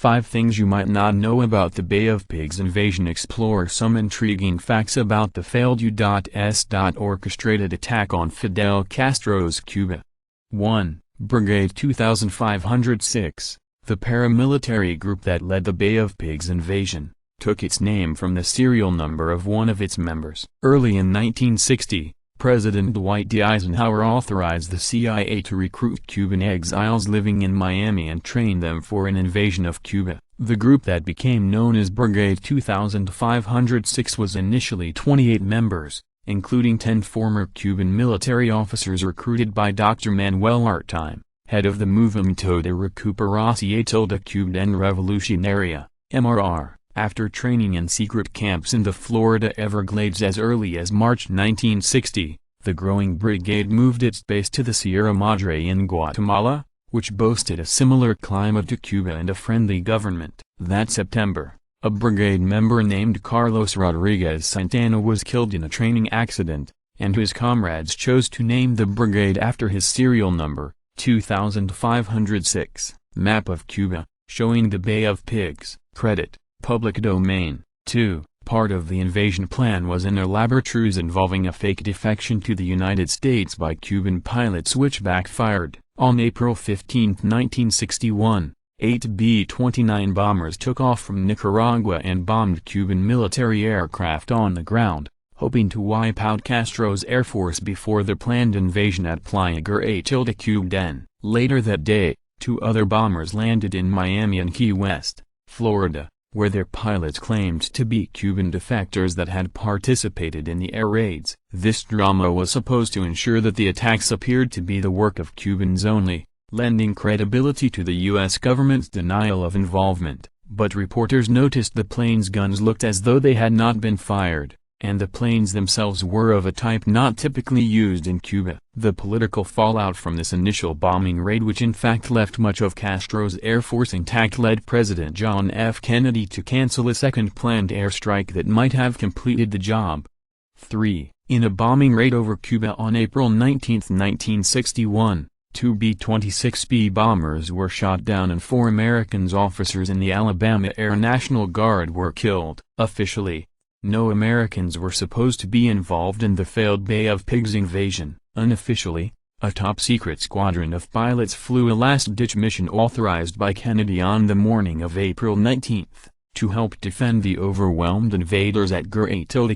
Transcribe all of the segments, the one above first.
5 Things You Might Not Know About the Bay of Pigs Invasion. Explore some intriguing facts about the failed U.S. orchestrated attack on Fidel Castro's Cuba. 1. Brigade 2506, the paramilitary group that led the Bay of Pigs invasion, took its name from the serial number of one of its members. Early in 1960, President Dwight D. Eisenhower authorized the CIA to recruit Cuban exiles living in Miami and train them for an invasion of Cuba. The group that became known as Brigade 2506 was initially 28 members, including 10 former Cuban military officers recruited by Dr. Manuel Artime, head of the Movimiento de Recuperación de Cuban Revolucionaria, MRR. After training in secret camps in the Florida Everglades as early as March 1960, the growing brigade moved its base to the Sierra Madre in Guatemala, which boasted a similar climate to Cuba and a friendly government. That September, a brigade member named Carlos Rodriguez Santana was killed in a training accident, and his comrades chose to name the brigade after his serial number, 2506. Map of Cuba, showing the Bay of Pigs. Credit. Public domain. 2. Part of the invasion plan was an elaborate ruse involving a fake defection to the United States by Cuban pilots which backfired. On April 15, 1961, 8 B-29 bombers took off from Nicaragua and bombed Cuban military aircraft on the ground, hoping to wipe out Castro's air force before the planned invasion at Playa Cuban. Later that day, 2 other bombers landed in Miami and Key West, Florida, where their pilots claimed to be Cuban defectors that had participated in the air raids. This drama was supposed to ensure that the attacks appeared to be the work of Cubans only, lending credibility to the U.S. government's denial of involvement. But reporters noticed the planes' guns looked as though they had not been fired, and the planes themselves were of a type not typically used in Cuba. The political fallout from this initial bombing raid, which in fact left much of Castro's air force intact, led President John F. Kennedy to cancel a second planned airstrike that might have completed the job. 3. In a bombing raid over Cuba on April 19, 1961, 2 B-26B bombers were shot down and 4 American officers in the Alabama Air National Guard were killed. Officially, no Americans were supposed to be involved in the failed Bay of Pigs invasion. Unofficially, a top-secret squadron of pilots flew a last-ditch mission authorized by Kennedy on the morning of April 19, to help defend the overwhelmed invaders at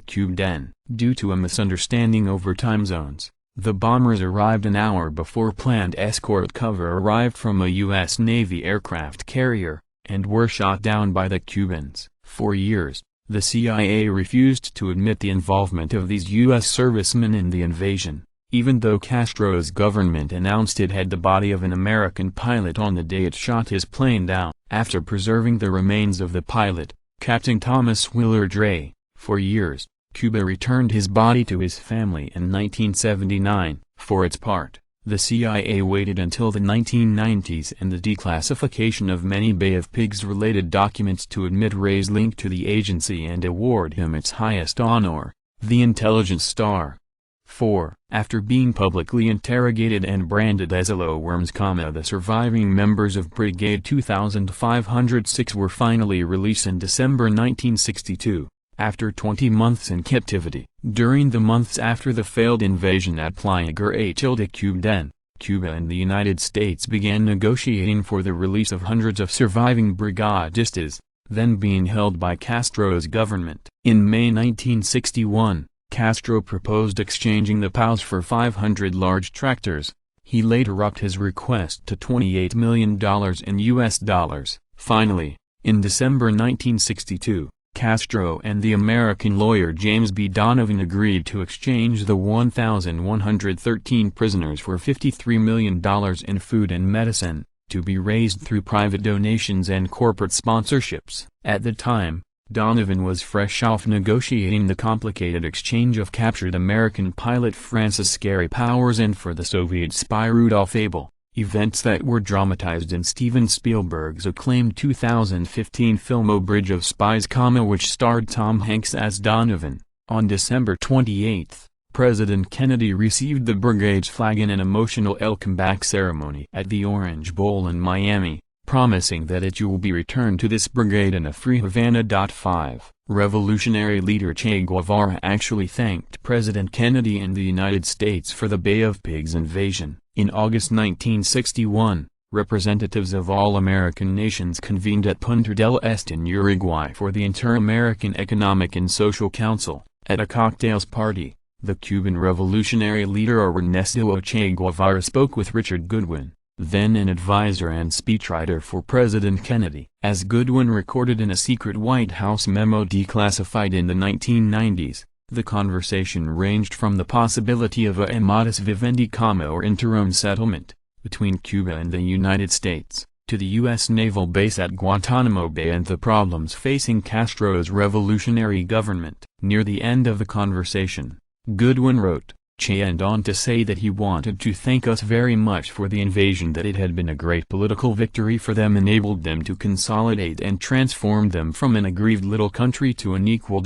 Cuban. Due to a misunderstanding over time zones, the bombers arrived an hour before planned escort cover arrived from a U.S. Navy aircraft carrier, and were shot down by the Cubans. For years, the CIA refused to admit the involvement of these U.S. servicemen in the invasion, even though Castro's government announced it had the body of an American pilot on the day it shot his plane down. After preserving the remains of the pilot, Captain Thomas Willard Ray, for years, Cuba returned his body to his family in 1979. For its part, the CIA waited until the 1990s and the declassification of many Bay of Pigs-related documents to admit Ray's link to the agency and award him its highest honor, the Intelligence Star. 4. After being publicly interrogated and branded as glowworms, the surviving members of Brigade 2506 were finally released in December 1962, after 20 months in captivity. During the months after the failed invasion at Playa Cuban, Cuba and the United States began negotiating for the release of hundreds of surviving brigadistas, then being held by Castro's government. In May 1961, Castro proposed exchanging the POWs for 500 large tractors. He later upped his request to $28 million in US dollars. Finally, in December 1962, Castro and the American lawyer James B. Donovan agreed to exchange the 1,113 prisoners for $53 million in food and medicine, to be raised through private donations and corporate sponsorships. At the time, Donovan was fresh off negotiating the complicated exchange of captured American pilot Francis Scary Powers and for the Soviet spy Rudolf Abel, events that were dramatized in Steven Spielberg's acclaimed 2015 film O Bridge of Spies, which starred Tom Hanks as Donovan. On December 28, President Kennedy received the brigade's flag in an emotional welcome-back ceremony at the Orange Bowl in Miami, promising that it will be returned to this brigade in a free Havana. 5. Revolutionary leader Che Guevara actually thanked President Kennedy and the United States for the Bay of Pigs invasion. In August 1961, representatives of all American nations convened at Punta del Este in Uruguay for the Inter-American Economic and Social Council. At a cocktails party, the Cuban revolutionary leader Ernesto Che Guevara spoke with Richard Goodwin, then an advisor and speechwriter for President Kennedy. As Goodwin recorded in a secret White House memo declassified in the 1990s, the conversation ranged from the possibility of a modus vivendi or interim settlement between Cuba and the United States, to the U.S. naval base at Guantanamo Bay and the problems facing Castro's revolutionary government. Near the end of the conversation, Goodwin wrote, Che went on to say that he wanted to thank us very much for the invasion, that it had been a great political victory for them, enabled them to consolidate and transform them from an aggrieved little country to an equal.